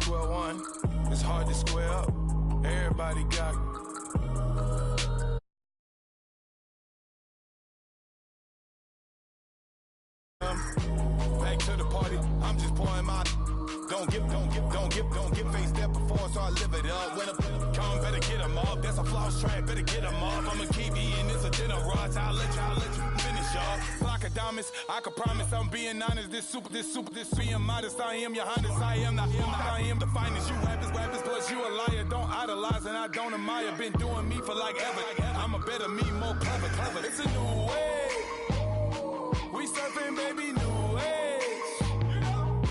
square one. It's hard to square up. Everybody got back to the party. I'm just pouring my. Don't get face that before, so I live it up. When I come, better get them up. That's a floss track, better get them up. I'ma keep eating this a dinner rush. I'll let you finish up. Block of diamonds, I can promise I'm being honest. This being modest. I am your highness. I am the finest. You rappers, plus you a liar. Don't idolize and I don't admire. Been doing me for like ever. I'm a better me, more clever. It's a new way. We surfing, baby, new age.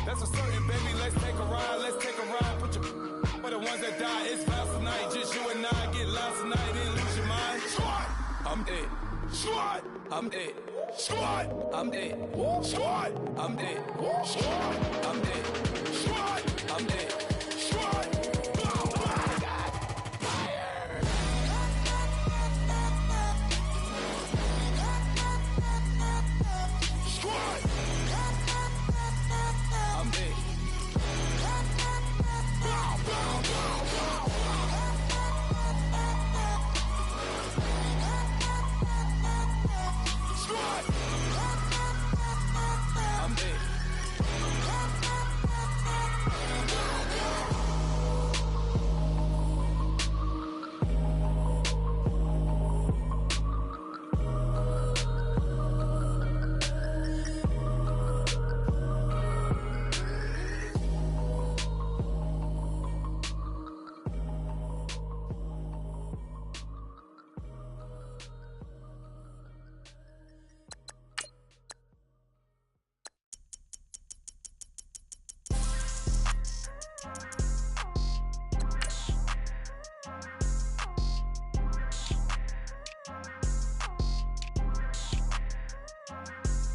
That's a certain, baby. Let's take a ride. Put your for the ones that die. It's vows tonight. Just you and I get lost tonight. Then lose your mind. I'm dead. I'm dead. I'm dead. I'm dead. I'm dead. I'm dead.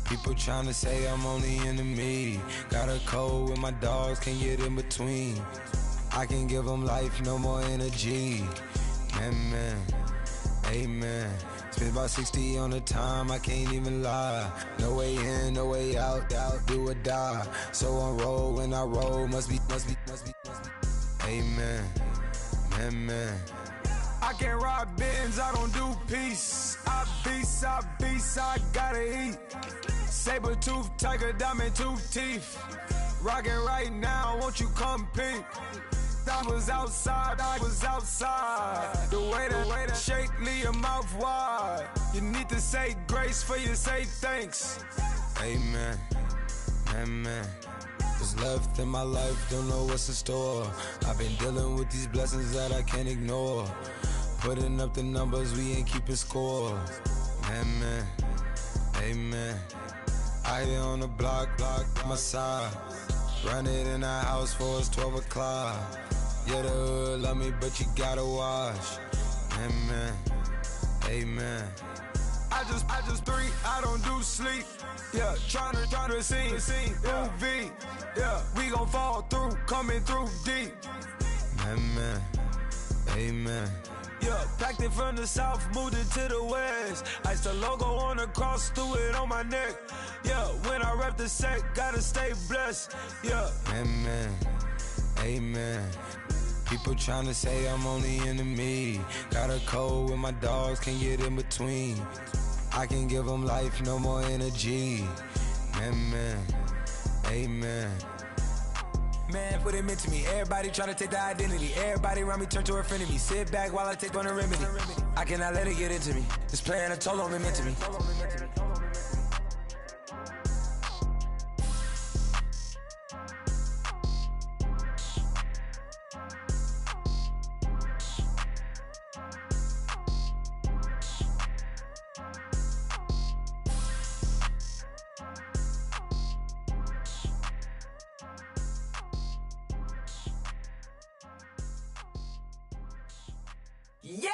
People tryna say I'm only enemy. Got a code with my dogs, can't get in between. I can give them life, no more energy. Man, amen. Spent about 60 on the time, I can't even lie. No way in, no way out, do or die. So on roll, when I roll, must be. Amen, man. I can't ride Benz, I don't do peace. I beast, I gotta eat. Saber tooth, tiger, diamond tooth teeth. Rockin' right now, won't you come peep? I was outside. The way that shake, leave your mouth wide. You need to say grace for you say thanks. Amen, man. What's left in my life, don't know what's in store. I've been dealing with these blessings that I can't ignore. Putting up the numbers, we ain't keeping score. Man, amen. I here on the block, my side. Run it in the house for us 12 o'clock. Yeah, the hood love me, but you gotta watch. Amen. I just three, I don't do sleep. Yeah, tryna see UV. Yeah, we gon' fall through, coming through deep. Amen. Yeah, packed it from the south, moved it to the west. Iced the logo on the cross, threw it on my neck. Yeah, when I rep the set, gotta stay blessed. Yeah. Amen. People tryna say I'm only enemy. Got a code with my dogs, can't get in between. I can give them life, no more energy. Amen. Man, what it meant to me. Everybody tryna take the identity. Everybody around me turn to a friend of me. Sit back while I take on a remedy. I cannot let it get into me. It's playing a toll on me, meant to me. Yeah.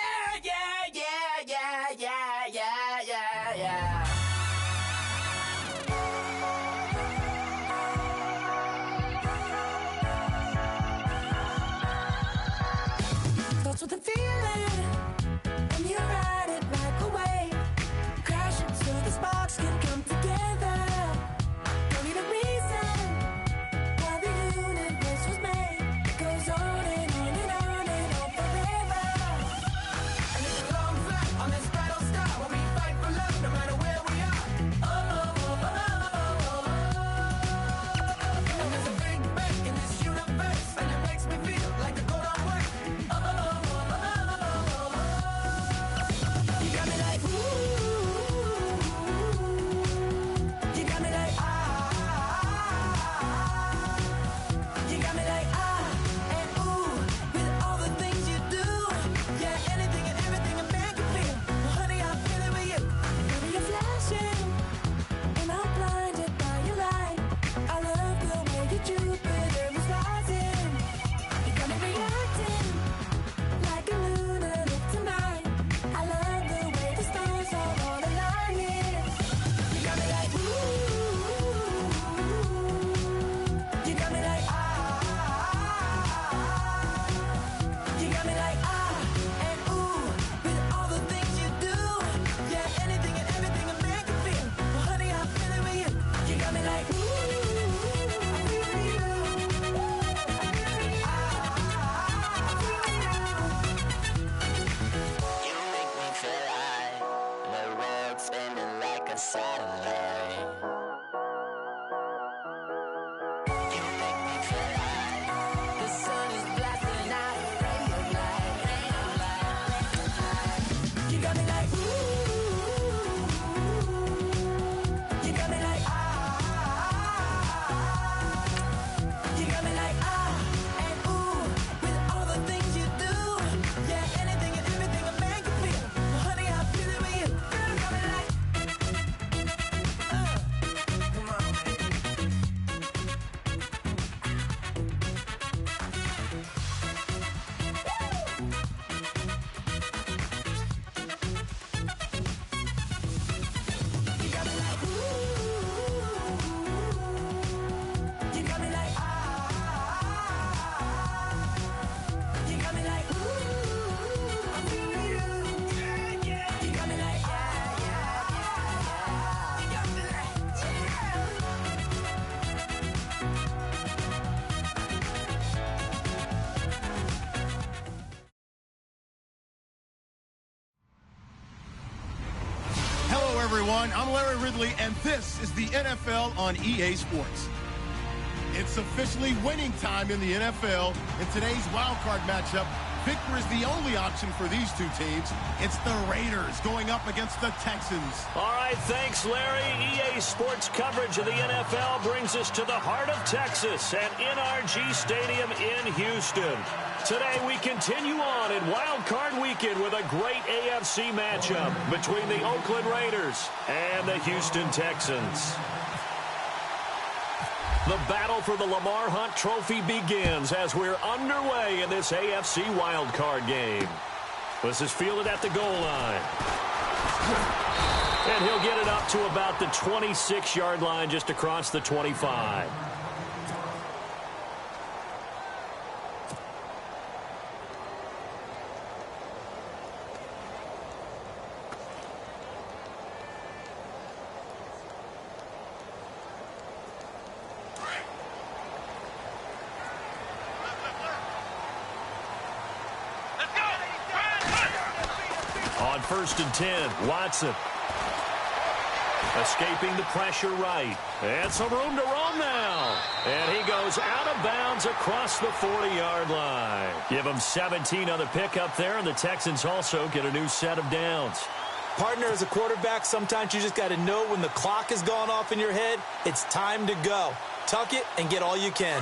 Thoughts with the feeling, and you ride it right away. Crash it so the sparks can come together. Don't need a reason why the universe was made. spinning like a satellite. You make me fly. The sun is blasting out a ray of light, ray of light, ray of light. You got me like ooh. You got me like You got me like and ooh. With all the things you do, yeah, anything and everything a man can feel. Well, honey, I feel it with you. Girl, you got me like come on, baby. You got me like ooh. You got me like you got me like ooh. I feel you. Yeah, yeah. You got me like You got me like Hello, everyone. I'm Larry Ridley, and this is the NFL on EA Sports. It's officially winning time in the NFL. In today's wildcard matchup, victory is the only option for these two teams. It's the Raiders going up against the Texans. All right, thanks, Larry. EA Sports coverage of the NFL brings us to the heart of Texas at NRG Stadium in Houston. Today, we continue on in Wild Card Weekend with a great AFC matchup between the Oakland Raiders and the Houston Texans. The battle for the Lamar Hunt Trophy begins as we're underway in this AFC Wild Card game. This is fielded at the goal line. And he'll get it up to about the 26-yard line, just across the 25. On 1st and 10, Watson. Escaping the pressure right. And some room to roam now. And he goes out of bounds across the 40-yard line. Give him 17 on the pickup there, and the Texans also get a new set of downs. Partner, as a quarterback, sometimes you just got to know when the clock has gone off in your head, it's time to go. Tuck it and get all you can.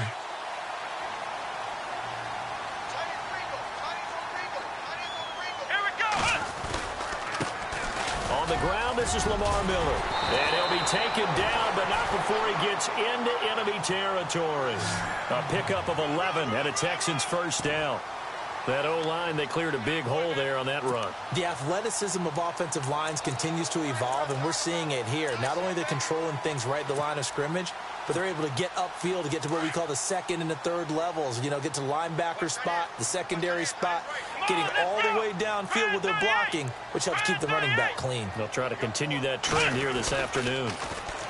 On the ground, this is Lamar Miller. And he'll be taken down, but not before he gets into enemy territory. A pickup of 11 and a Texans first down. That O-line, they cleared a big hole there on that run. The athleticism of offensive lines continues to evolve, and we're seeing it here. Not only they're controlling things right at the line of scrimmage, but they're able to get upfield to get to what we call the second and the third levels. You know, get to the linebacker spot, the secondary spot, getting all the way downfield with their blocking, which helps keep the running back clean. They'll try to continue that trend here this afternoon.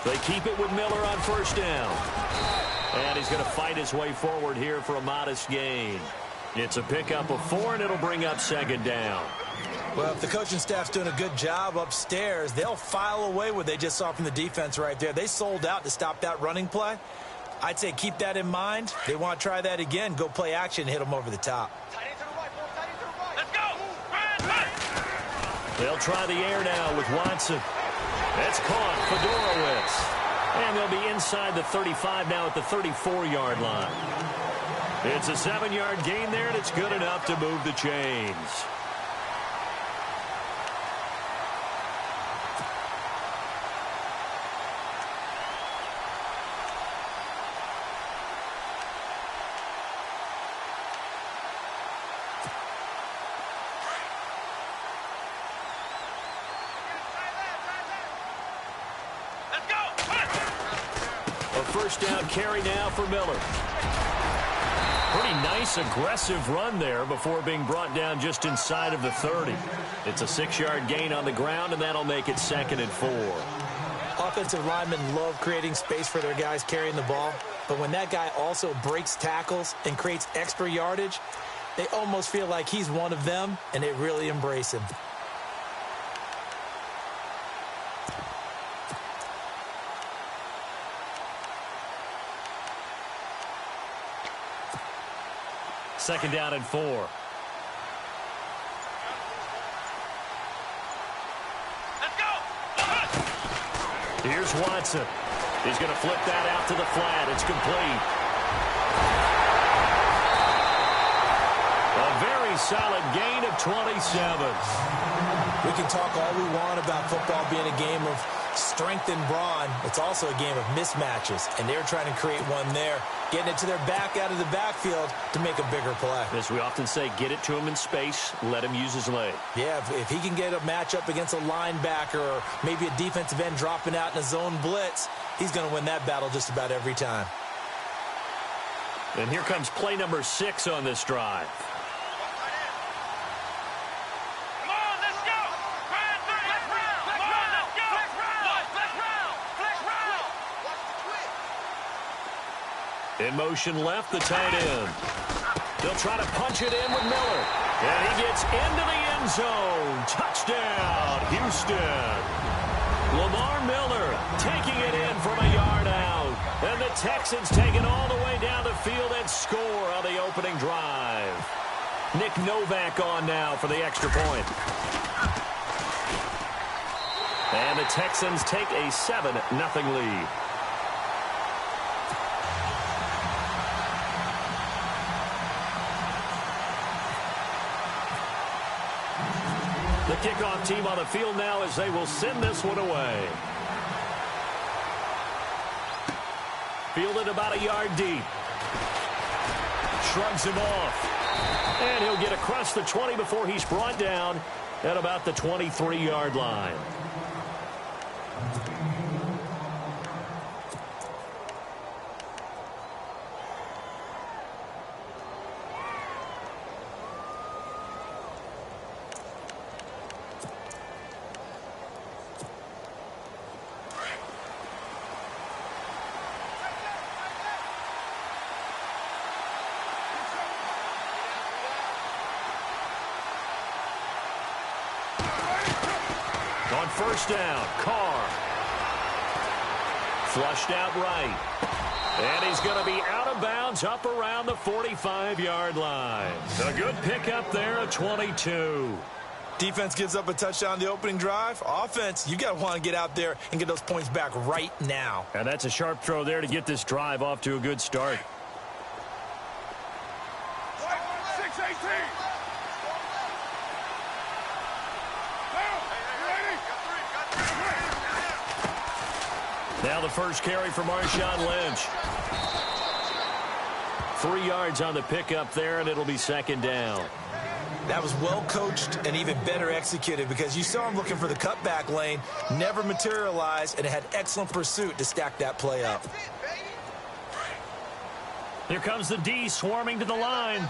They keep it with Miller on first down. And he's going to fight his way forward here for a modest gain. It's a pickup of 4, and it'll bring up second down. Well, if the coaching staff's doing a good job upstairs, they'll file away what they just saw from the defense right there. They sold out to stop that running play. I'd say keep that in mind. They want to try that again. Go play action, hit them over the top. Let's go! They'll try the air now with Watson. That's caught. Fedorowicz. And they'll be inside the 35 now at the 34-yard line. It's a 7-yard gain there, and it's good enough to move the chains. A first down carry now for Miller. Pretty nice, aggressive run there before being brought down just inside of the 30. It's a 6-yard gain on the ground, and that'll make it 2nd and 4. Offensive linemen love creating space for their guys carrying the ball, but when that guy also breaks tackles and creates extra yardage, they almost feel like he's one of them, and they really embrace him. second down and 4. Here's Watson. He's going to flip that out to the flat. It's complete. A very solid gain of 27. We can talk all we want about football being a game of strength and brawn. It's also a game of mismatches, and they're trying to create one there, getting it to their back out of the backfield to make a bigger play. As we often say, get it to him in space, let him use his leg. Yeah, if he can get a matchup against a linebacker or maybe a defensive end dropping out in a zone blitz, he's going to win that battle just about every time. And here comes play number 6 on this drive. In motion left, the tight end. They'll try to punch it in with Miller. And he gets into the end zone. Touchdown, Houston. Lamar Miller taking it in from a yard out. And the Texans take it all the way down the field and score on the opening drive. Nick Novak on now for the extra point. And the Texans take a 7-0 lead. The kickoff team on the field now as they will send this one away. Fielded about a yard deep. Shrugs him off. And he'll get across the 20 before he's brought down at about the 23-yard line. On first down, Carr. Flushed out right. And he's going to be out of bounds up around the 45-yard line. A good pickup there at 22. Defense gives up a touchdown on the opening drive. Offense, you got to want to get out there and get those points back right now. And that's a sharp throw there to get this drive off to a good start. Now the first carry for Marshawn Lynch. 3 yards on the pickup there, and it'll be second down. That was well coached and even better executed because you saw him looking for the cutback lane, never materialized, and had excellent pursuit to stack that play up. Here comes the D swarming to the line.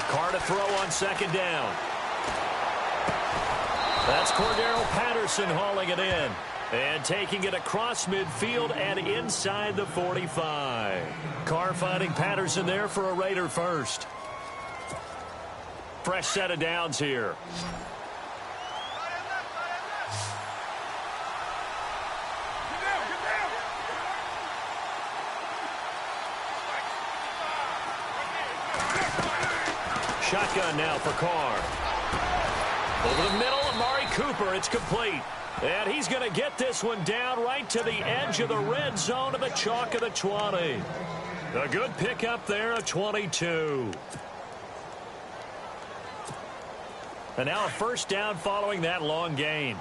Carr to throw on second down. That's Cordero Patterson hauling it in. And taking it across midfield and inside the 45. Carr finding Patterson there for a Raider first. Fresh set of downs here. Shotgun now for Carr. Over the middle, Amari Cooper. It's complete. And he's going to get this one down right to the edge of the red zone of the chalk of the 20. A good pickup there at 22. And now a first down following that long gain.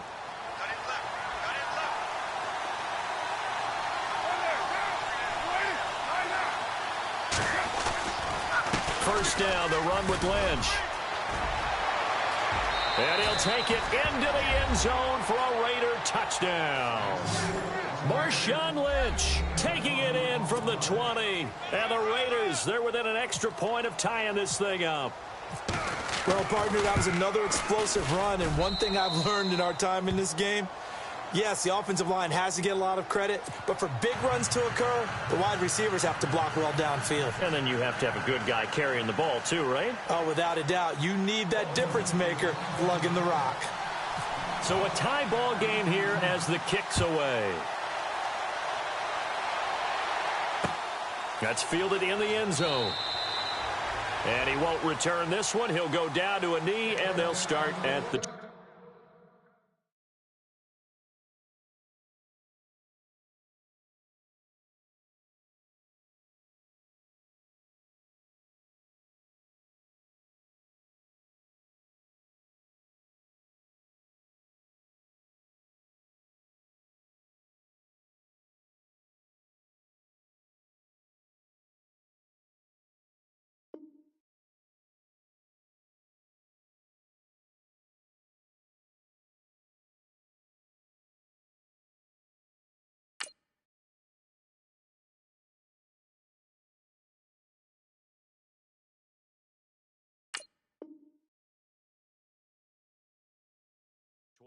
First down, the run with Lynch. And he'll take it into the end zone for a Raider touchdown. Marshawn Lynch taking it in from the 20. And the Raiders, they're within an extra point of tying this thing up. Well, partner, that was another explosive run. And one thing I've learned in our time in this game, yes, the offensive line has to get a lot of credit, but for big runs to occur, the wide receivers have to block well downfield. And then you have to have a good guy carrying the ball too, right? Oh, without a doubt. You need that difference maker lugging the rock. So a tie ball game here as the kick's away. That's fielded in the end zone. And he won't return this one. He'll go down to a knee, and they'll start at the...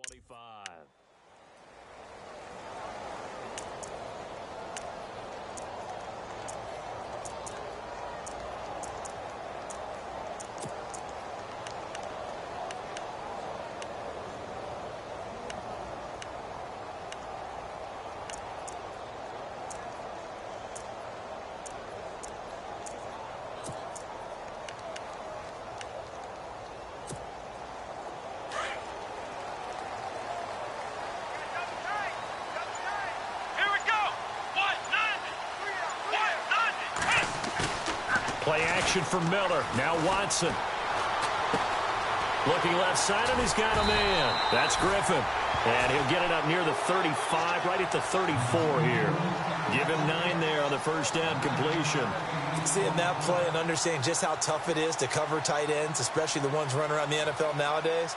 .25. Play action for Miller. Now Watson. Looking left side, and he's got a man. That's Griffin. And he'll get it up near the 35, right at the 34 here. Give him 9 there on the first down completion. Seeing that play and understanding just how tough it is to cover tight ends, especially the ones running around the NFL nowadays,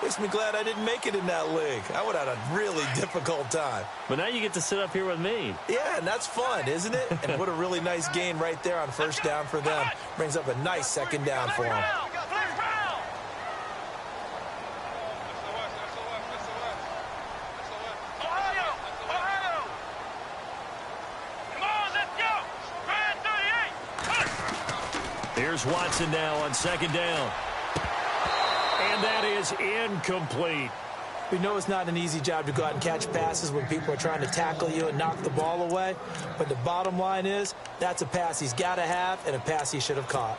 makes me glad I didn't make it in that league. I would have had a really difficult time. But now you get to sit up here with me. Yeah, and that's fun, isn't it? And what a really nice gain right there on first down for them. Brings up a nice second down for them. Here's Watson now on second down. And that is incomplete. We know it's not an easy job to go out and catch passes when people are trying to tackle you and knock the ball away. But the bottom line is, that's a pass he's got to have and a pass he should have caught.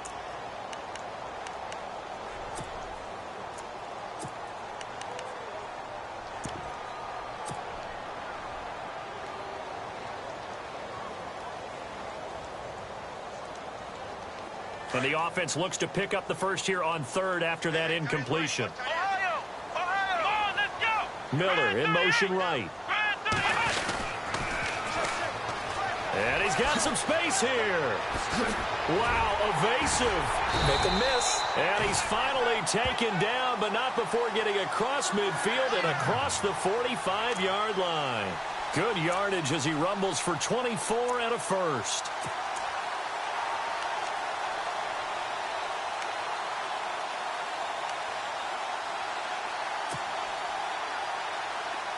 And the offense looks to pick up the first here on third after that incompletion. Miller in motion right. And he's got some space here. Wow, evasive. Make a miss. And he's finally taken down, but not before getting across midfield and across the 45-yard line. Good yardage as he rumbles for 24 and a first.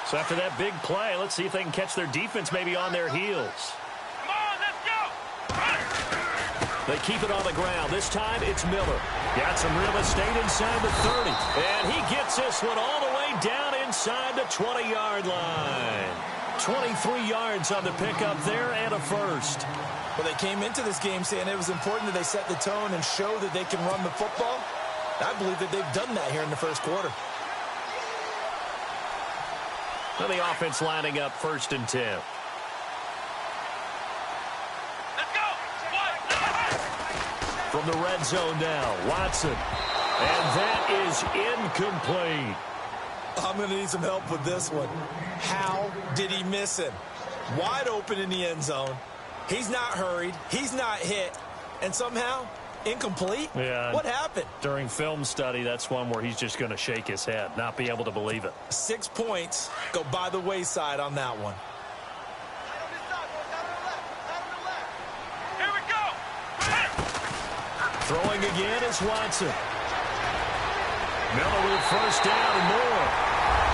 So after that big play, let's see if they can catch their defense maybe on their heels. Come on, let's go! They keep it on the ground. This time it's Miller. Got some real estate inside the 30. And he gets this one all the way down inside the 20-yard line. 23 yards on the pickup there and a first. Well, they came into this game saying it was important that they set the tone and show that they can run the football. I believe that they've done that here in the first quarter. Now the offense lining up 1st and 10. Let's go! From the red zone now, Watson. And that is incomplete. I'm going to need some help with this one. How did he miss him? Wide open in the end zone. He's not hurried. He's not hit. And somehow, incomplete? Yeah. What happened? During film study, that's one where he's just going to shake his head, not be able to believe it. 6 points go by the wayside on that one. Here we go! Throwing again is Watson. Miller with first down and more.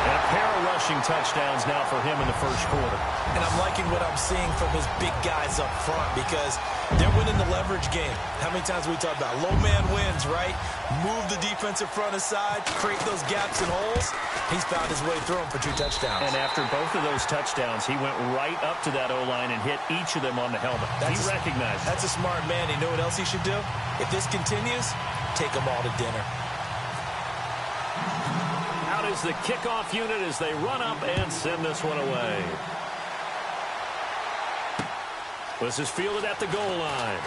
And a pair of rushing touchdowns now for him in the first quarter. And I'm liking what I'm seeing from his big guys up front because they're winning the leverage game. How many times have we talked about low man wins, right? Move the defensive front aside, create those gaps and holes. He's found his way through them for 2 touchdowns. And after both of those touchdowns, he went right up to that O-line and hit each of them on the helmet. He recognized it. That's a smart man. You know what else he should do? If this continues, take them all to dinner. Out is the kickoff unit as they run up and send this one away. This is fielded at the goal line.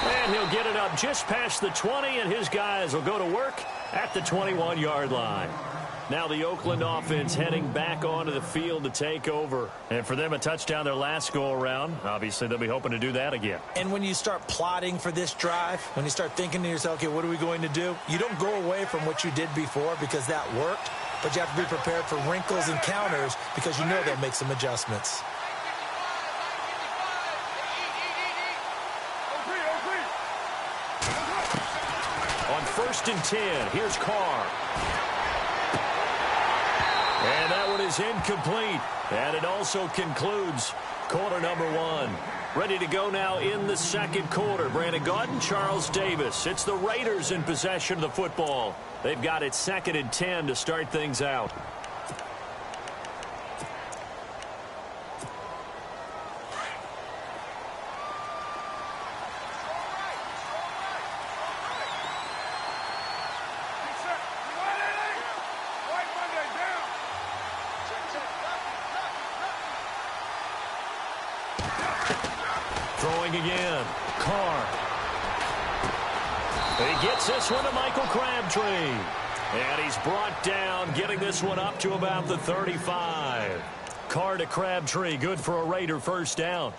And he'll get it up just past the 20, and his guys will go to work at the 21-yard line. Now the Oakland offense heading back onto the field to take over. And for them, a touchdown their last go-around. Obviously, they'll be hoping to do that again. And when you start plotting for this drive, when you start thinking to yourself, okay, what are we going to do? You don't go away from what you did before because that worked, but you have to be prepared for wrinkles and counters because you know they'll make some adjustments. On 1st and 10, here's Carr. And that one is incomplete. And it also concludes quarter number 1. Ready to go now in the second quarter. Brandon Gaudin, Charles Davis. It's the Raiders in possession of the football. They've got it 2nd and 10 to start things out. Throwing again. Carr. He gets this one to Michael Crabtree. And he's brought down, getting this one up to about the 35. Carr to Crabtree, good for a Raider first down.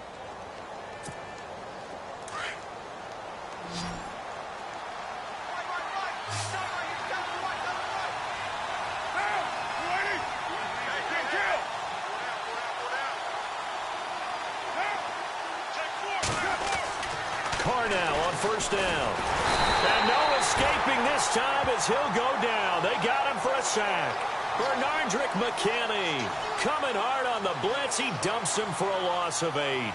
Carr now on first down. And no escaping this time as he'll go down. They got him for a sack. Bernardrick McKinney coming hard on the blitz. He dumps him for a loss of 8.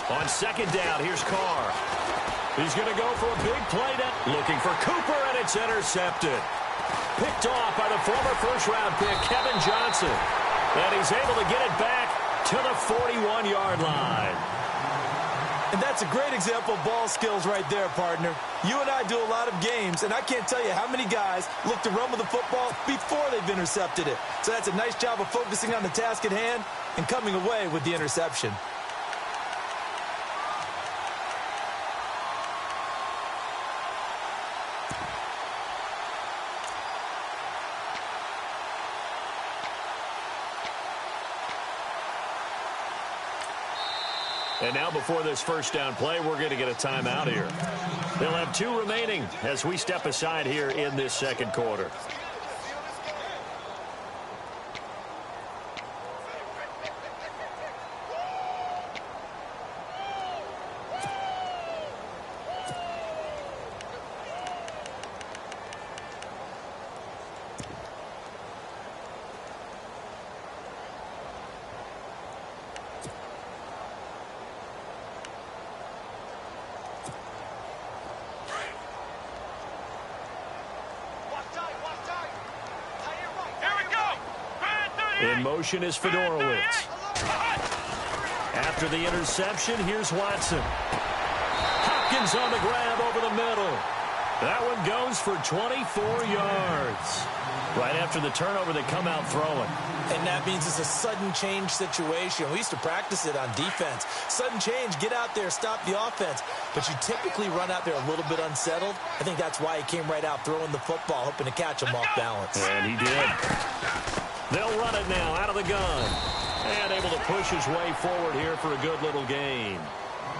On second down, here's Carr. He's going to go for a big play. Looking for Cooper, and it's intercepted. Picked off by the former first-round pick, Kevin Johnson. And he's able to get it back to the 41-yard line. And that's a great example of ball skills right there, partner. You and I do a lot of games, and I can't tell you how many guys look to run with the football before they've intercepted it. So that's a nice job of focusing on the task at hand and coming away with the interception. And now before this first down play, we're going to get a timeout here. They'll have 2 remaining as we step aside here in this second quarter. In motion is Fedorowicz. After the interception, here's Watson. Hopkins on the grab over the middle. That one goes for 24 yards. Right after the turnover, they come out throwing. And that means it's a sudden change situation. We used to practice it on defense. Sudden change, get out there, stop the offense. But you typically run out there a little bit unsettled. I think that's why he came right out throwing the football, hoping to catch him off balance. And he did. They'll run it now out of the gun. And able to push his way forward here for a good little gain.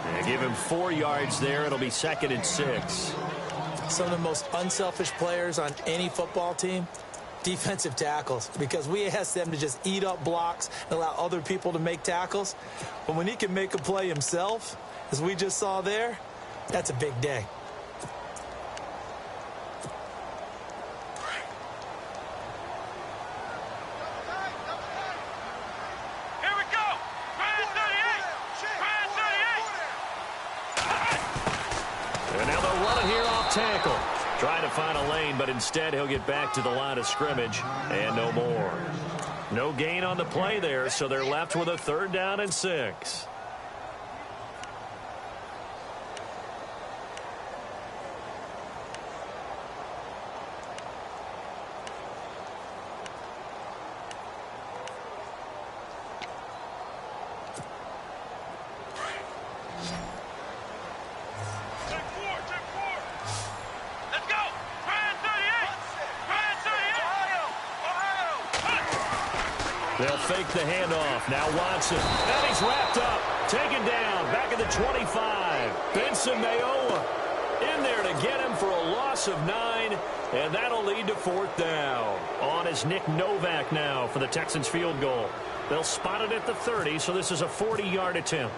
And give him 4 yards there. It'll be 2nd and 6. Some of the most unselfish players on any football team, defensive tackles, because we ask them to just eat up blocks and allow other people to make tackles. But when he can make a play himself, as we just saw there, that's a big day. Here we go. Brand 38. Brand 38. And now they'll run it here off tackle. Trying to find a lane, but instead he'll get back to the line of scrimmage and no more. No gain on the play there, so they're left with a 3rd down and 6. They'll fake the handoff. Now Watson. And he's wrapped up. Taken down. Back at the 25. Benson Mayowa in there to get him for a loss of 9. And that'll lead to 4th down. On is Nick Novak now for the Texans field goal. They'll spot it at the 30, so this is a 40-yard attempt.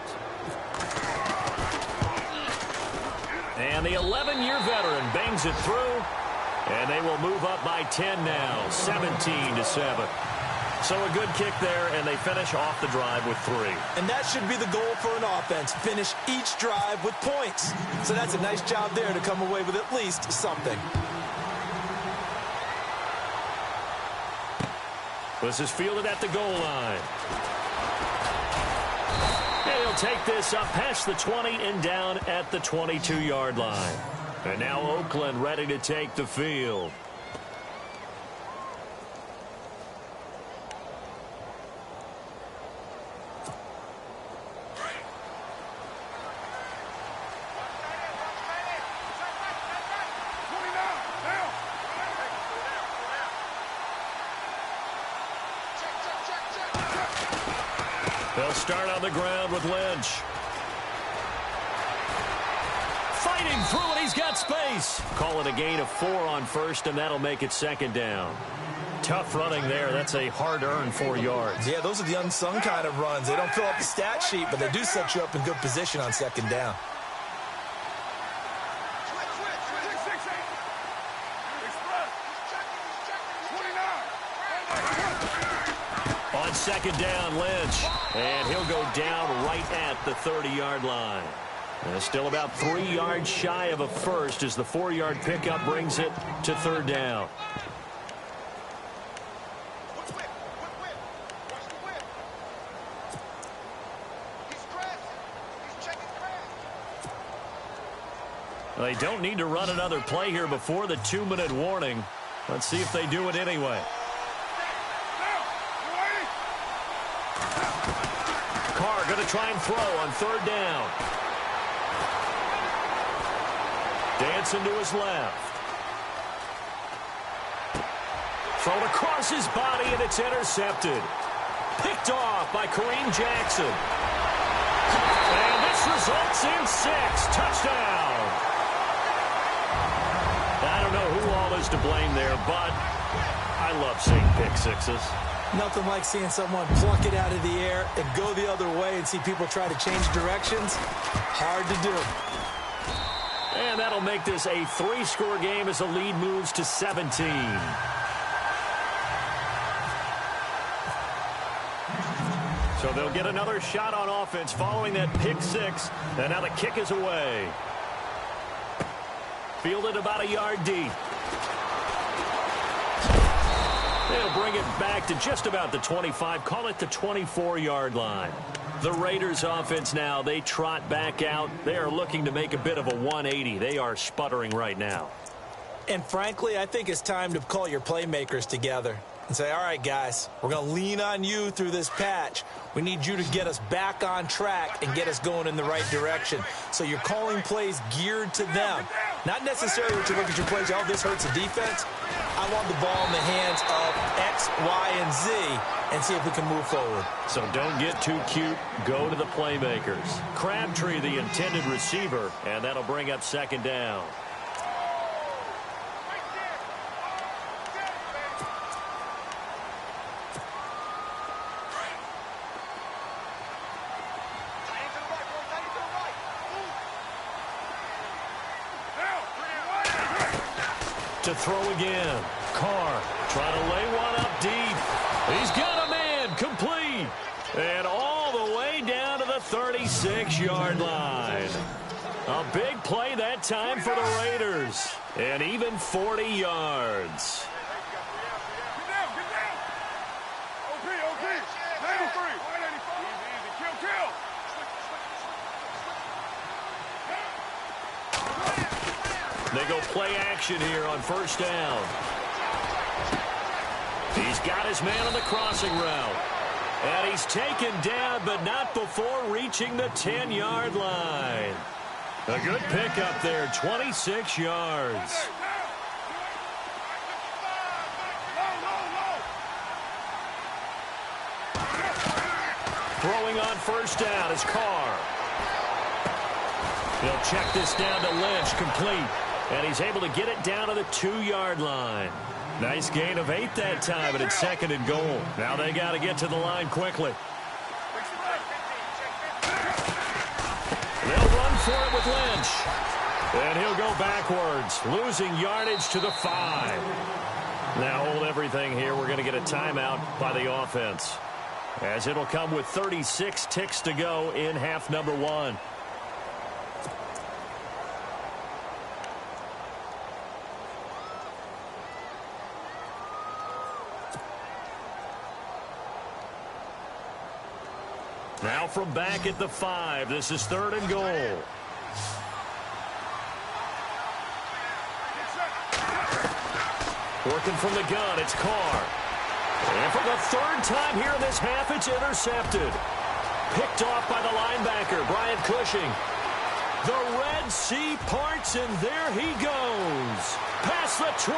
And the 11-year veteran bangs it through. And they will move up by 10 now. 17-7. So a good kick there, and they finish off the drive with 3. And that should be the goal for an offense. Finish each drive with points. So that's a nice job there to come away with at least something. This is fielded at the goal line. And he'll take this up past the 20 and down at the 22-yard line. And now Oakland ready to take the field. They'll start on the ground with Lynch. Fighting through it, he's got space. Call it a gain of 4 on 1st, and that'll make it 2nd down. Tough running there. That's a hard-earned 4 yards. Yeah, those are the unsung kind of runs. They don't fill up the stat sheet, but they do set you up in good position on 2nd down. On 2nd down, Lynch. And he'll go down right at the 30-yard line. And still about 3 yards shy of a first as the 4-yard pickup brings it to 3rd down. They don't need to run another play here before the 2-minute warning. Let's see if they do it anyway. Carr going to try and throw on 3rd down. Dancing to his left. Thrown across his body, and it's intercepted. Picked off by Kareem Jackson. And this results in 6. Touchdown. I don't know who all is to blame there, but I love seeing pick sixes. Nothing like seeing someone pluck it out of the air and go the other way and see people try to change directions. Hard to do. And that'll make this a 3-score game as the lead moves to 17. So they'll get another shot on offense following that pick 6. And now the kick is away. Fielded about a yard deep. They'll bring it back to just about the 25. Call it the 24-yard line. The Raiders offense now, they trot back out. They are looking to make a bit of a 180. They are sputtering right now. And frankly, I think it's time to call your playmakers together. and say, all right, guys, we're going to lean on you through this patch. We need you to get us back on track and get us going in the right direction. So you're calling plays geared to them. Not necessarily to look at your plays, oh, this hurts the defense. I want the ball in the hands of X, Y, and Z and see if we can move forward. So don't get too cute. Go to the playmakers. Crabtree, the intended receiver, and that'll bring up second down. To throw again. Carr trying to lay one up deep. He's got a man complete. And all the way down to the 36-yard line. A big play that time for the Raiders. And even 40 yards. They go play action here on first down. He's got his man on the crossing route. And he's taken down, but not before reaching the 10-yard line. A good pickup there, 26 yards. Throwing on first down is Carr. He'll check this down to Lynch, complete. And he's able to get it down to the 2-yard line. Nice gain of 8 that time, and it's second and goal. Now they got to get to the line quickly. They'll run for it with Lynch. And he'll go backwards, losing yardage to the 5. Now hold everything here. We're going to get a timeout by the offense, as it'll come with 36 ticks to go in half number 1. Now from back at the 5, this is third and goal. Working from the gun, it's Carr. And for the third time here in this half, it's intercepted. Picked off by the linebacker, Brian Cushing. The Red Sea parts, and there he goes. Past the 20,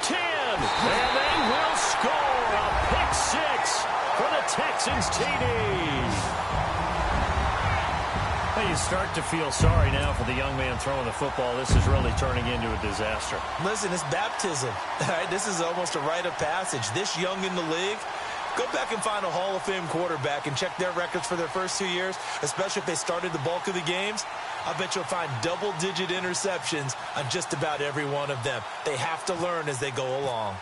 10, and they will score a pick 6 for the Texans TD. Hey, you start to feel sorry now for the young man throwing the football. This is really turning into a disaster. Listen, it's baptism. All right, this is almost a rite of passage. This young in the league, go back and find a Hall of Fame quarterback and check their records for their first 2 years, especially if they started the bulk of the games. I bet you'll find double-digit interceptions on just about every one of them. They have to learn as they go along.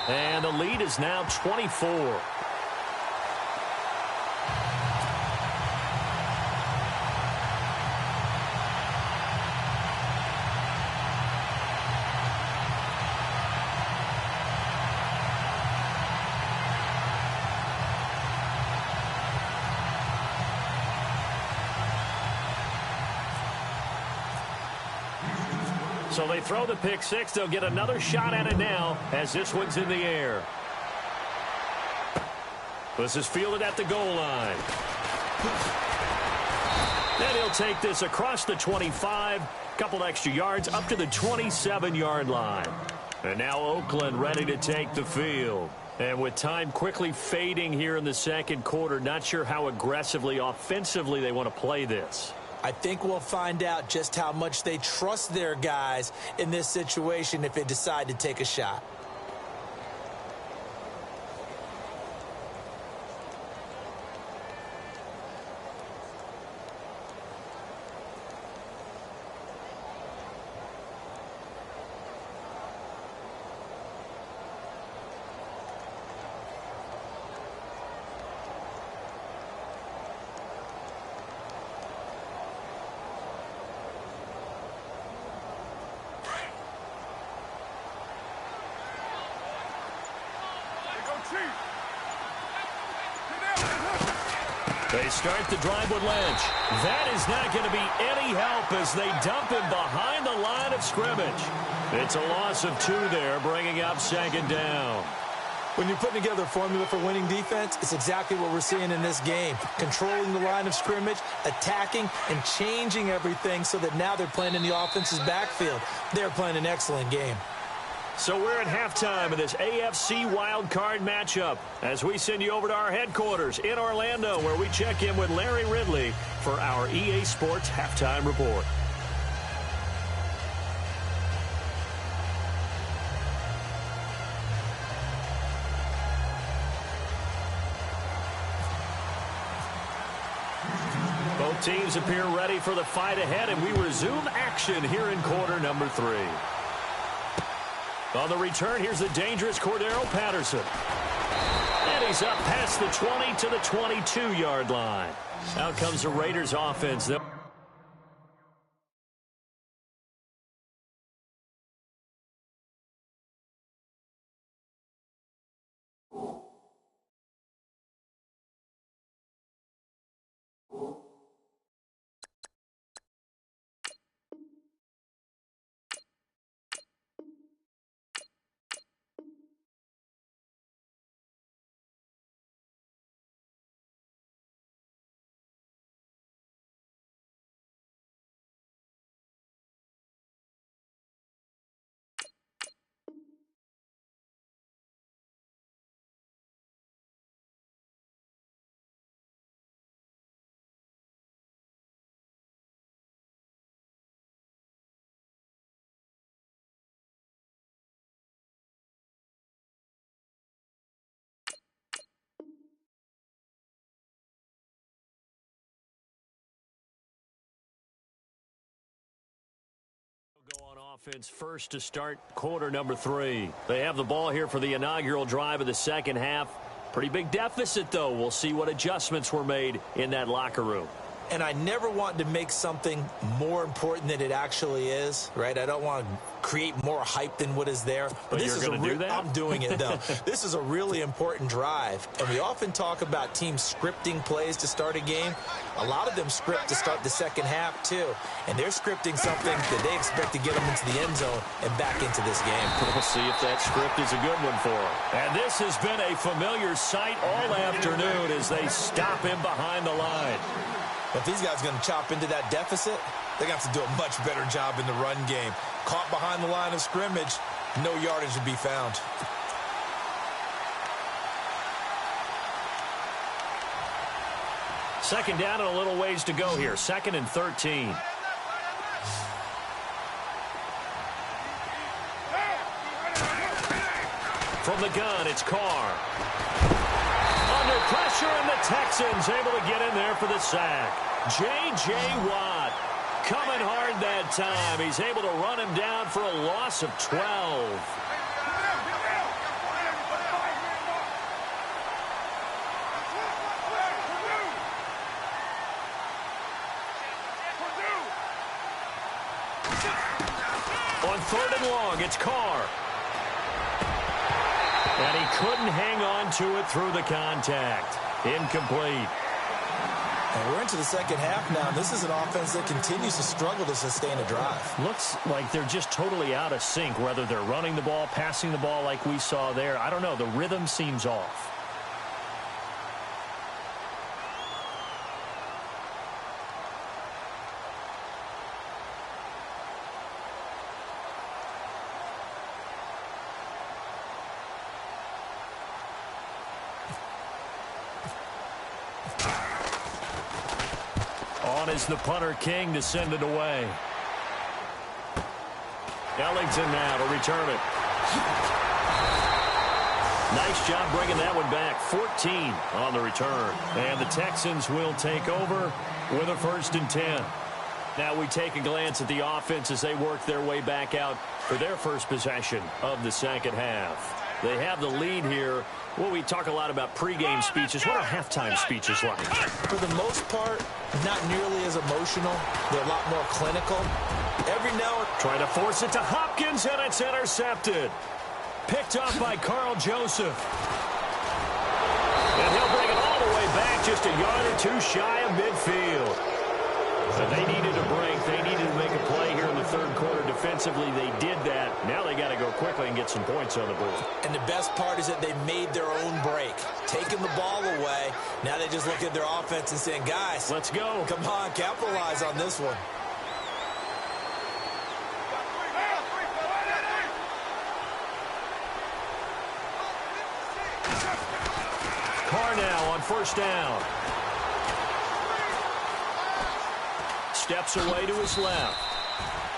And the lead is now 24. So they throw the pick 6. They'll get another shot at it now as this one's in the air. This is fielded at the goal line. Then he'll take this across the 25. Couple extra yards up to the 27-yard line. And now Oakland ready to take the field. And with time quickly fading here in the second quarter, not sure how aggressively, offensively they want to play this. I think we'll find out just how much they trust their guys in this situation if they decide to take a shot. They start the drive with Lynch. That is not going to be any help as they dump him behind the line of scrimmage. It's a loss of 2 there, bringing up 2nd down. When you're putting together a formula for winning defense, it's exactly what we're seeing in this game. Controlling the line of scrimmage, attacking, and changing everything so that now they're playing in the offense's backfield. They're playing an excellent game. So we're at halftime of this AFC wildcard matchup as we send you over to our headquarters in Orlando where we check in with Larry Ridley for our EA Sports Halftime Report. Both teams appear ready for the fight ahead, and we resume action here in quarter number 3. On the return, here's the dangerous Cordero Patterson. And he's up past the 20 to the 22-yard line. Out comes the Raiders offense. Go on offense first to start quarter number 3. They have the ball here for the inaugural drive of the second half. Pretty big deficit, though. We'll see what adjustments were made in that locker room. And I never want to make something more important than it actually is, right? I don't want to create more hype than what is there. But this you're going to do that? I'm doing it, though. This is a really important drive. And we often talk about teams scripting plays to start a game. A lot of them script to start the second half, too. And they're scripting something that they expect to get them into the end zone and back into this game. We'll see if that script is a good one for them. And this has been a familiar sight all afternoon as they stop him behind the line. If these guys are going to chop into that deficit, they're going to have to do a much better job in the run game. Caught behind the line of scrimmage, no yardage to be found. Second down and a little ways to go here. 2nd and 13. From the gun, it's Carr. Under pressure, and the Texans able to get in there for the sack. J.J. Watt coming hard that time. He's able to run him down for a loss of 12. On 3rd and long, it's Carr. And he couldn't hang on to it through the contact. Incomplete. And we're into the second half now. This is an offense that continues to struggle to sustain a drive. Looks like they're just totally out of sync, whether they're running the ball, passing the ball like we saw there. I don't know. The rhythm seems off. On is the punter King to send it away. Ellington now to return it. Nice job bringing that one back. 14 on the return. And the Texans will take over with a 1st and 10. Now we take a glance at the offense as they work their way back out for their first possession of the second half. They have the lead here. Well, we talk a lot about pregame speeches. What are halftime speeches like? For the most part, not nearly as emotional. They're a lot more clinical. Every now and trying to force it to Hopkins, and it's intercepted. Picked up by Carl Joseph. And he'll bring it all the way back back just a yard or two shy of midfield. But they needed a break. They needed to make a play here in the third quarter defensively. They did that. Now they got to go quickly and get some points on the board. And the best part is that they made their own break. Taking the ball away. Now they just look at their offense and saying, guys, let's go. Come on, capitalize on this one. Carr now on first down. Steps away to his left.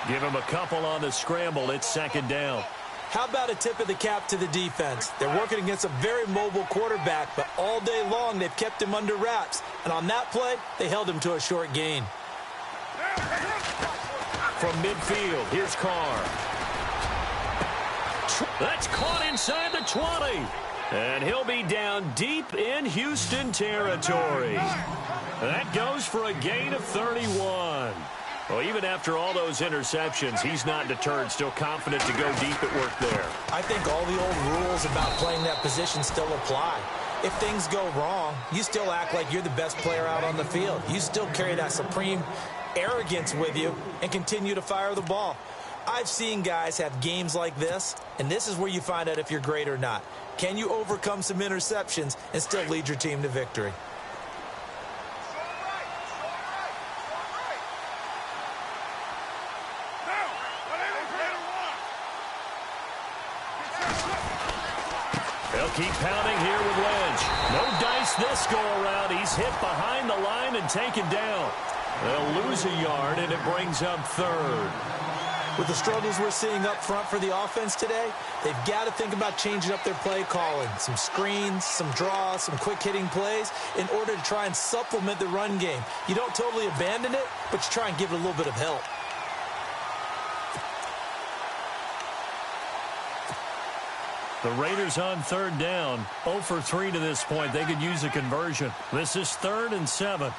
Give him a couple on the scramble. It's second down. How about a tip of the cap to the defense? They're working against a very mobile quarterback, but all day long they've kept him under wraps. And on that play, they held him to a short gain. From midfield, here's Carr. That's caught inside the 20. And he'll be down deep in Houston territory. That goes for a gain of 31. Well, even after all those interceptions, he's not deterred, still confident to go deep at work there. I think all the old rules about playing that position still apply. If things go wrong, you still act like you're the best player out on the field. You still carry that supreme arrogance with you and continue to fire the ball. I've seen guys have games like this, and this is where you find out if you're great or not. Can you overcome some interceptions and still lead your team to victory? They'll keep pounding here with Lynch. No dice this go-around. He's hit behind the line and taken down. They'll lose a yard, and it brings up third. With the struggles we're seeing up front for the offense today, they've got to think about changing up their play calling. Some screens, some draws, some quick-hitting plays in order to try and supplement the run game. You don't totally abandon it, but you try and give it a little bit of help. The Raiders on third down. 0 for 3 to this point. They could use a conversion. This is 3rd and 7.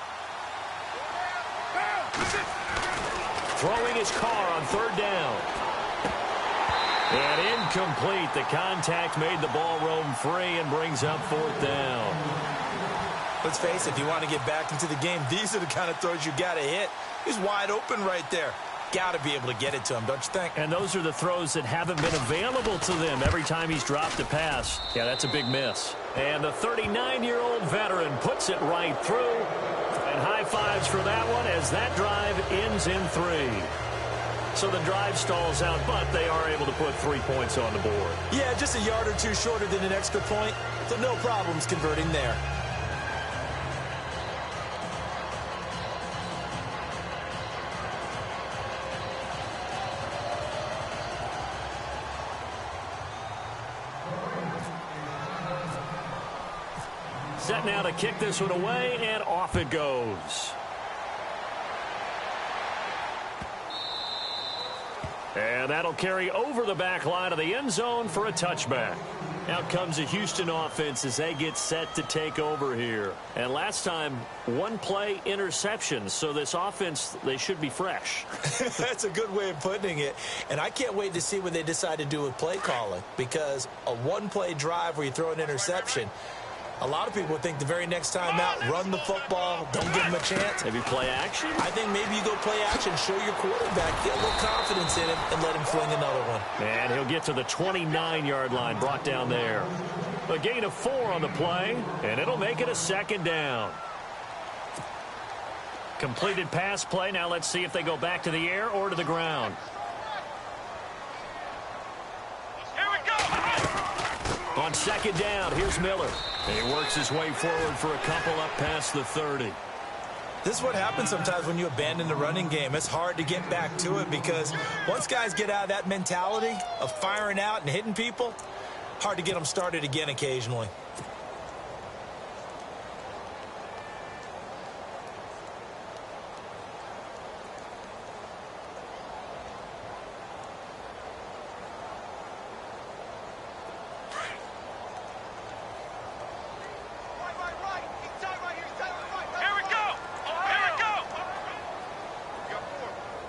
Throwing his Carr on third down. And incomplete. The contact made the ball roam free and brings up 4th down. Let's face it, if you want to get back into the game, these are the kind of throws you got to hit. He's wide open right there. Got to be able to get it to him, don't you think? And those are the throws that haven't been available to them every time he's dropped a pass. Yeah, that's a big miss. And the 39-year-old veteran puts it right through. And high fives for that one as that drive ends in 3. So the drive stalls out, but they are able to put 3 points on the board. Yeah, just a yard or two shorter than an extra point, so no problems converting there. Set now to kick this one away, and off it goes. And that'll carry over the back line of the end zone for a touchback. Out comes the Houston offense as they get set to take over here. And last time, one play interceptions, so this offense, they should be fresh. That's a good way of putting it. And I can't wait to see what they decide to do with play calling, because a one-play drive where you throw an interception, a lot of people think the very next time out, run the football, don't give him a chance. Maybe play action? I think maybe you go play action, show your quarterback, get a little confidence in him, and let him fling another one. And he'll get to the 29-yard line, brought down there. A gain of 4 on the play, and it'll make it a 2nd down. Completed pass play. Now let's see if they go back to the air or to the ground. Here we go! On 2nd down, here's Miller. And he works his way forward for a couple up past the 30. This is what happens sometimes when you abandon the running game. It's hard to get back to it because once guys get out of that mentality of firing out and hitting people, hard to get them started again occasionally.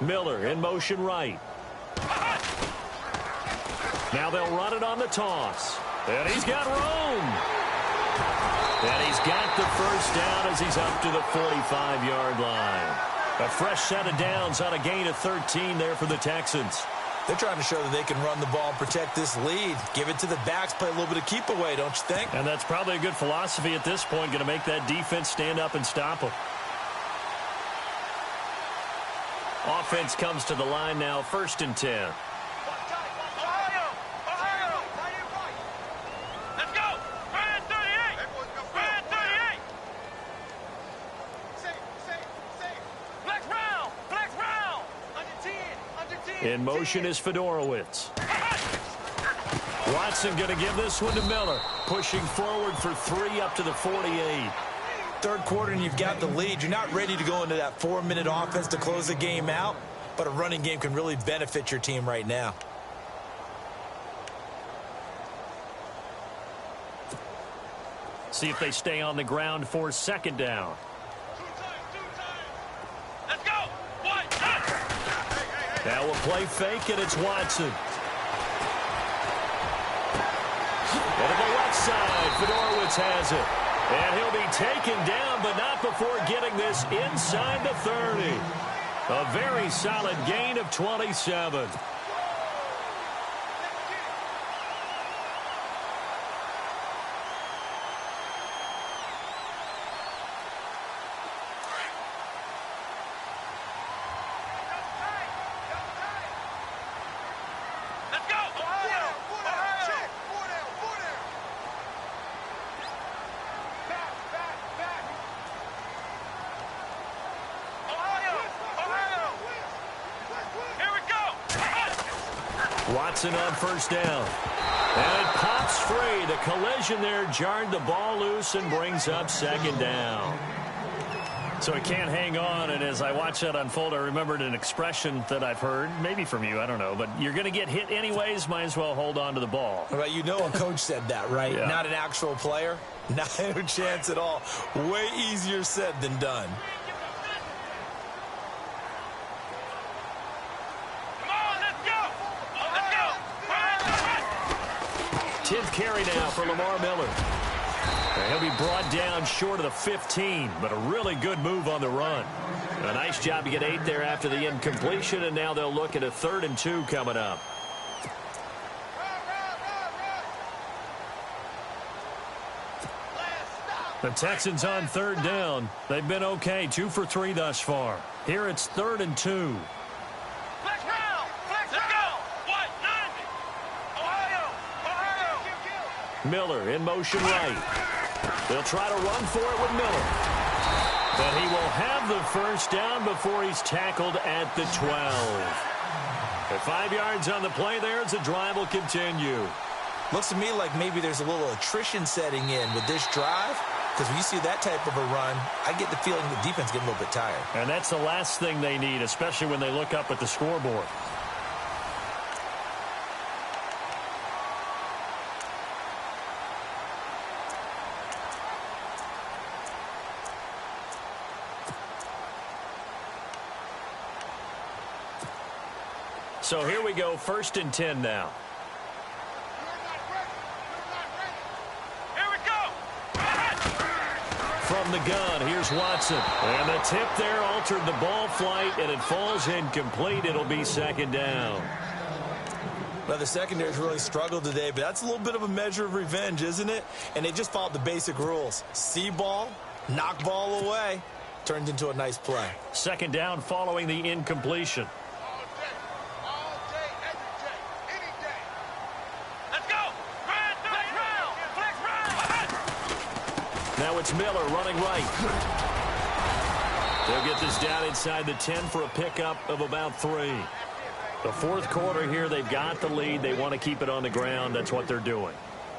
Miller in motion right. Now they'll run it on the toss. And he's got room. And he's got the first down as he's up to the 45-yard line. A fresh set of downs on a gain of 13 there for the Texans. They're trying to show that they can run the ball and protect this lead. Give it to the backs, play a little bit of keep away, don't you think? And that's probably a good philosophy at this point, going to make that defense stand up and stop them. Offense comes to the line now, 1st and 10. Let's go. Brand 38. Brand 38. Flex round. Flex round. Under 10. In motion is Fedorowicz. Watson going to give this one to Miller. Pushing forward for 3 up to the 48. Third quarter and you've got the lead. You're not ready to go into that 4-minute offense to close the game out, but a running game can really benefit your team right now. See if they stay on the ground for 2nd down. Let's go. 1, 2. Now we'll play fake, and it's Watson. And to the left side, Fedorowicz has it. And he'll be taken down, but not before getting this inside the 30. A very solid gain of 27. Let's go. Here we go. Watson on 1st down. And it pops free. The collision there jarred the ball loose and brings up 2nd down. So he can't hang on, and as I watch that unfold, I remembered an expression that I've heard, maybe from you, I don't know, but you're going to get hit anyways, might as well hold on to the ball. Well, you know a coach said that, right? Yeah. Not an actual player. Not a chance at all. Way easier said than done. Come on, let's go. Let's go. 10th carry now for Lamar Miller. He'll be brought down short of the 15, but a really good move on the run. A nice job to get 8 there after the incompletion, and now they'll look at a 3rd and 2 coming up. The Texans on 3rd down. They've been okay, 2 for 3 thus far. Here it's 3rd and 2. Flex round. Flex. Let's go. 1, 9. Ohio. Miller in motion right. They'll try to run for it with Miller. But he will have the first down before he's tackled at the 12. At 5 yards on the play there as the drive will continue. Looks to me like maybe there's a little attrition setting in with this drive, because when you see that type of a run, I get the feeling the defense getting a little bit tired. And that's the last thing they need, especially when they look up at the scoreboard. So here we go, 1st and 10 now. Here we go. From the gun, here's Watson. And the tip there altered the ball flight, and it falls incomplete. It'll be 2nd down. Well, the secondary's really struggled today, but that's a little bit of a measure of revenge, isn't it? And they just followed the basic rules. See ball, knock ball away. Turned into a nice play. 2nd down following the incompletion. Now it's Miller running right. They'll get this down inside the 10 for a pickup of about 3. The 4th quarter here, they've got the lead. They want to keep it on the ground. That's what they're doing.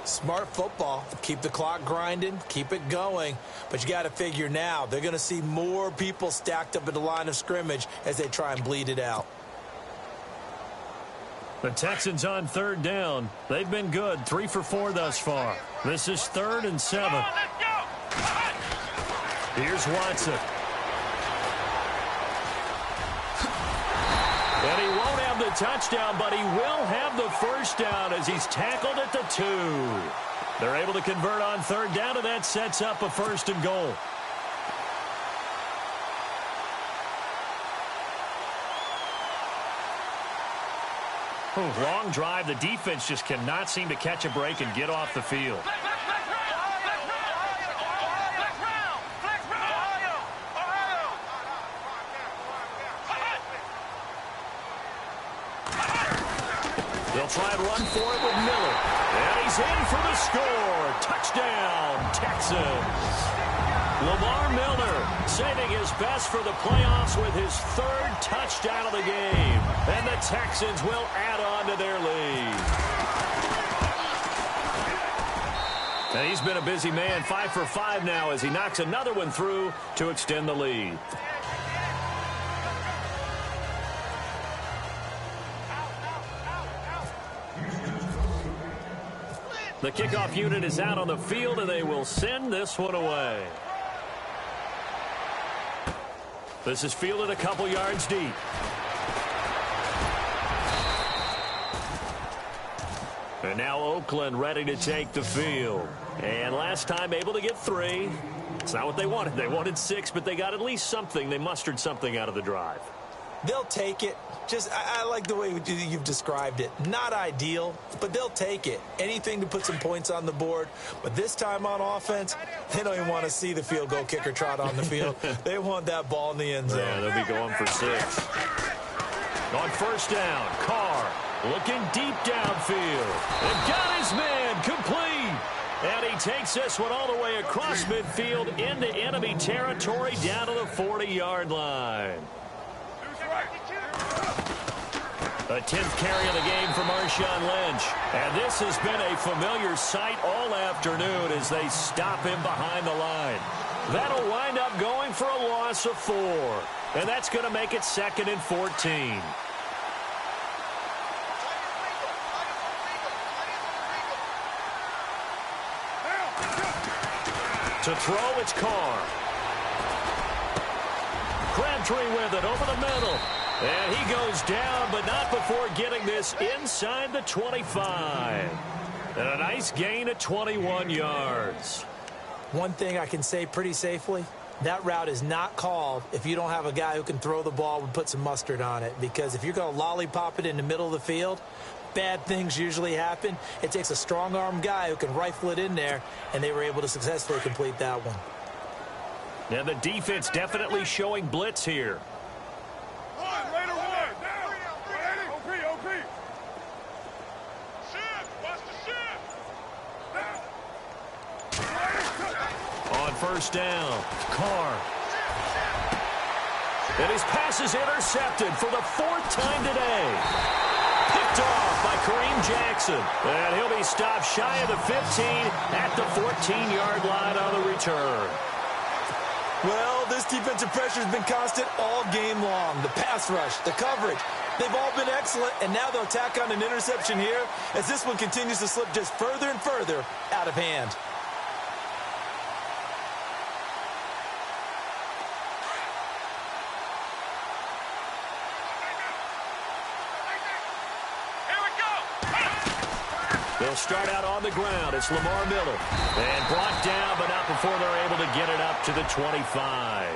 Smart football. Keep the clock grinding. Keep it going. But you got to figure now, they're going to see more people stacked up at the line of scrimmage as they try and bleed it out. The Texans on 3rd down. They've been good. 3 for 4 thus far. This is 3rd and 7. Come on, let's go. Here's Watson. And he won't have the touchdown, but he will have the first down as he's tackled at the 2. They're able to convert on third down, and that sets up a 1st and goal. Long drive. The defense just cannot seem to catch a break and get off the field. They'll try and run for it with Miller. And he's in for the score. Touchdown, Texans. Lamar Miller saving his best for the playoffs with his 3rd touchdown of the game. And the Texans will add on to their lead. And he's been a busy man, 5 for 5 now as he knocks another one through to extend the lead. The kickoff unit is out on the field, and they will send this one away. This is fielded a couple yards deep. And now Oakland ready to take the field. And last time able to get 3. It's not what they wanted. They wanted 6, but they got at least something. They mustered something out of the drive. They'll take it. I like the way you've described it. Not ideal, but they'll take it. Anything to put some points on the board. But this time on offense, they don't even want to see the field goal kicker trot on the field. They want that ball in the end zone. Yeah, they'll be going for 6. On 1st down, Carr looking deep downfield. And got his man complete. And he takes this one all the way across midfield into enemy territory down to the 40-yard line. A 10th carry of the game for Marshawn Lynch. And this has been a familiar sight all afternoon as they stop him behind the line. That'll wind up going for a loss of 4. And that's going to make it 2nd and 14. To throw, it's Carr. Crabtree with it over the middle. And he goes down, but not before getting this inside the 25. And a nice gain of 21 yards. One thing I can say pretty safely, that route is not called if you don't have a guy who can throw the ball and put some mustard on it. Because if you're going to lollipop it in the middle of the field, bad things usually happen. It takes a strong-arm guy who can rifle it in there, and they were able to successfully complete that one. And the defense definitely showing blitz here. On 1st down, Carr. And his pass is intercepted for the 4th time today. Picked off by Kareem Jackson. And he'll be stopped shy of the 15 at the 14-yard line on the return. Well, this defensive pressure has been constant all game long. The pass rush, the coverage, they've all been excellent, and now they'll tack on an interception here as this one continues to slip just further and further out of hand. They'll start out on the ground. It's Lamar Miller. And brought down, but not before they're able to get it up to the 25.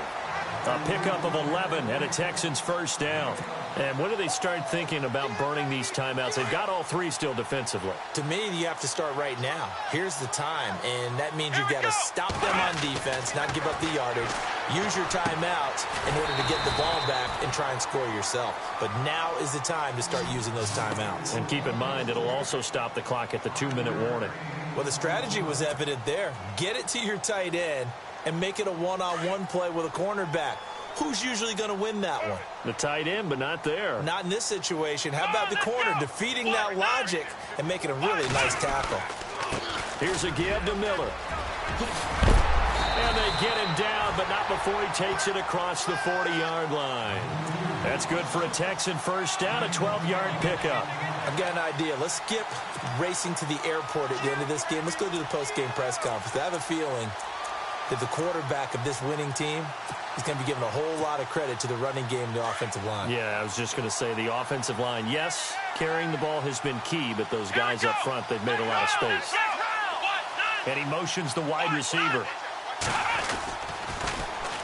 A pickup of 11 and a Texans 1st down. And when do they start thinking about burning these timeouts? They've got all 3 still defensively. To me, you have to start right now. Here's the time, and that means you've got to stop them on defense, not give up the yardage. Use your timeouts in order to get the ball back and try and score yourself. But now is the time to start using those timeouts. And keep in mind, it'll also stop the clock at the 2-minute warning. Well, the strategy was evident there. Get it to your tight end and make it a one-on-one play with a cornerback. Who's usually going to win that one? The tight end, but not there. Not in this situation. How about the corner defeating that logic and making a really nice tackle? Here's a give to Miller. And they get him down, but not before he takes it across the 40-yard line. That's good for a Texan 1st down, a 12-yard pickup. I've got an idea. Let's skip racing to the airport at the end of this game. Let's go to the post-game press conference. I have a feeling that the quarterback of this winning team is going to be given a whole lot of credit to the running game and the offensive line. Yeah, I was just going to say the offensive line, yes, carrying the ball has been key, but those guys up front, they've made a lot of space. And he motions the wide receiver.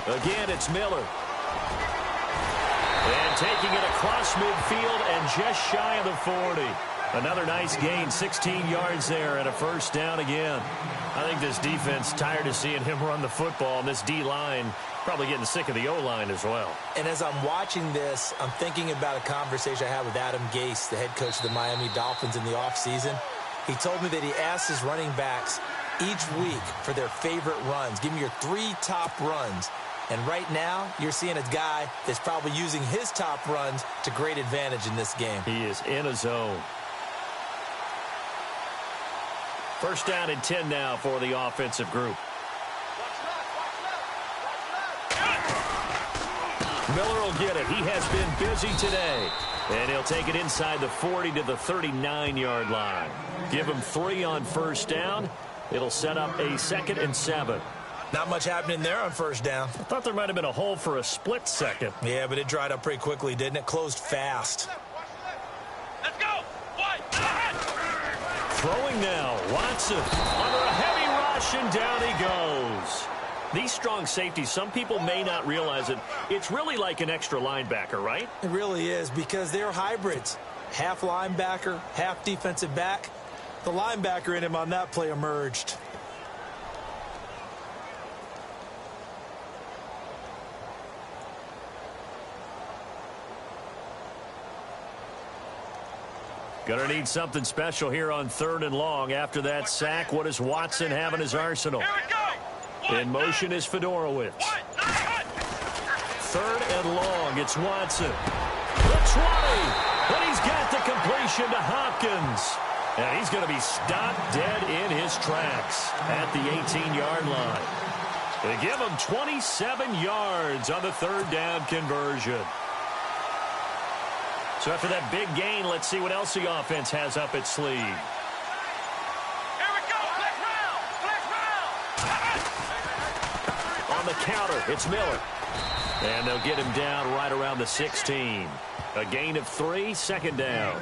Again, it's Miller. And taking it across midfield and just shy of the 40. Another nice gain, 16 yards there and a first down again. I think this defense tired of seeing him run the football, and this D-line probably getting sick of the O-line as well. And as I'm watching this, I'm thinking about a conversation I had with Adam Gase, the head coach of the Miami Dolphins in the offseason. He told me that he asked his running backs each week for their favorite runs. Give me your 3 top runs. And right now, you're seeing a guy that's probably using his top runs to great advantage in this game. He is in a zone. First down and 10 now for the offensive group. Miller will get it. He has been busy today. And he'll take it inside the 40 to the 39-yard line. Give him 3 on first down. It'll set up a 2nd and 7. Not much happening there on first down. I thought there might have been a hole for a split second. Yeah, but it dried up pretty quickly, didn't it? Closed fast. Let's go. Throwing now, Watson under a heavy rush, and down he goes. These strong safeties, some people may not realize it. It's really like an extra linebacker, right? It really is, because they're hybrids. Half linebacker, half defensive back. The linebacker in him on that play emerged. Gonna need something special here on 3rd and long. After that sack, what does Watson have in his arsenal? Here we go. In motion is Fedorowicz. 3rd and long, it's Watson. The 20, but he's got the completion to Hopkins. And he's going to be stopped dead in his tracks at the 18-yard line. They give him 27 yards on the 3rd down conversion. So after that big gain, let's see what else the offense has up its sleeve. Here we go. Flex round. On the counter, it's Miller. And they'll get him down right around the 16. A gain of 3, 2nd down.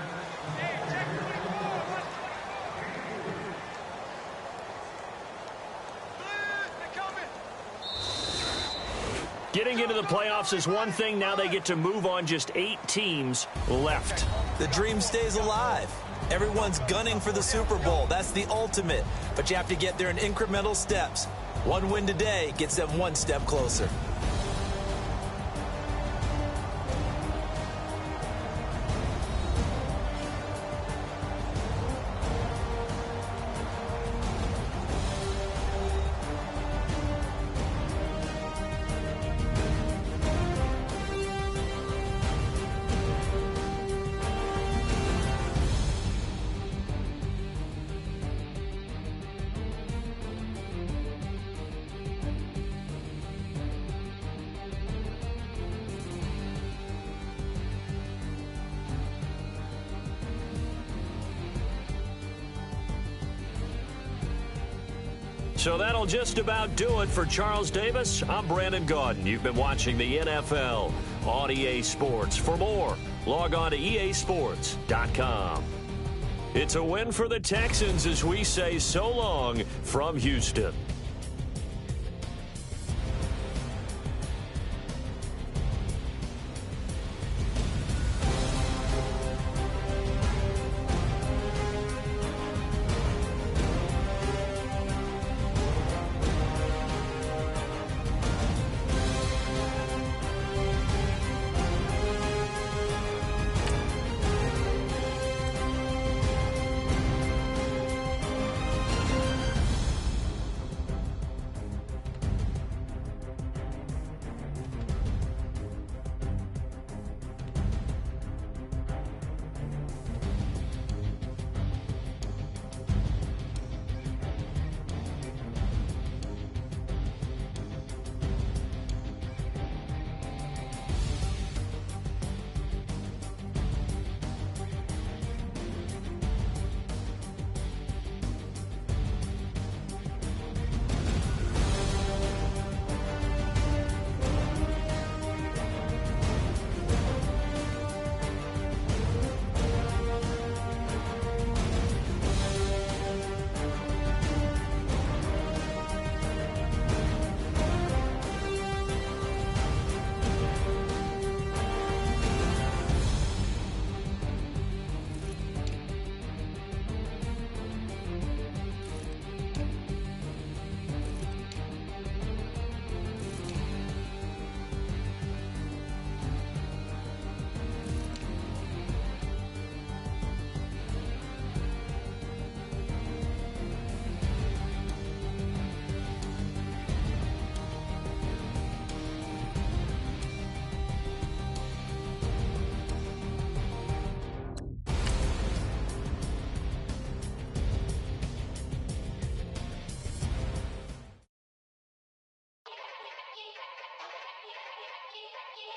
Getting into the playoffs is one thing. Now they get to move on. Just 8 teams left. The dream stays alive. Everyone's gunning for the Super Bowl. That's the ultimate. But you have to get there in incremental steps. One win today gets them 1 step closer. So that'll just about do it for Charles Davis. I'm Brandon Gaudin. You've been watching the NFL on EA Sports. For more, log on to easports.com. It's a win for the Texans as we say so long from Houston.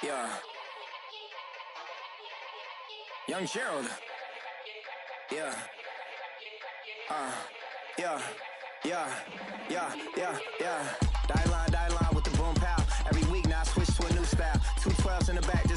Yeah. Young Gerald. Yeah. Die line with the boom pow. Every week now I switch to a new style. 212s in the back.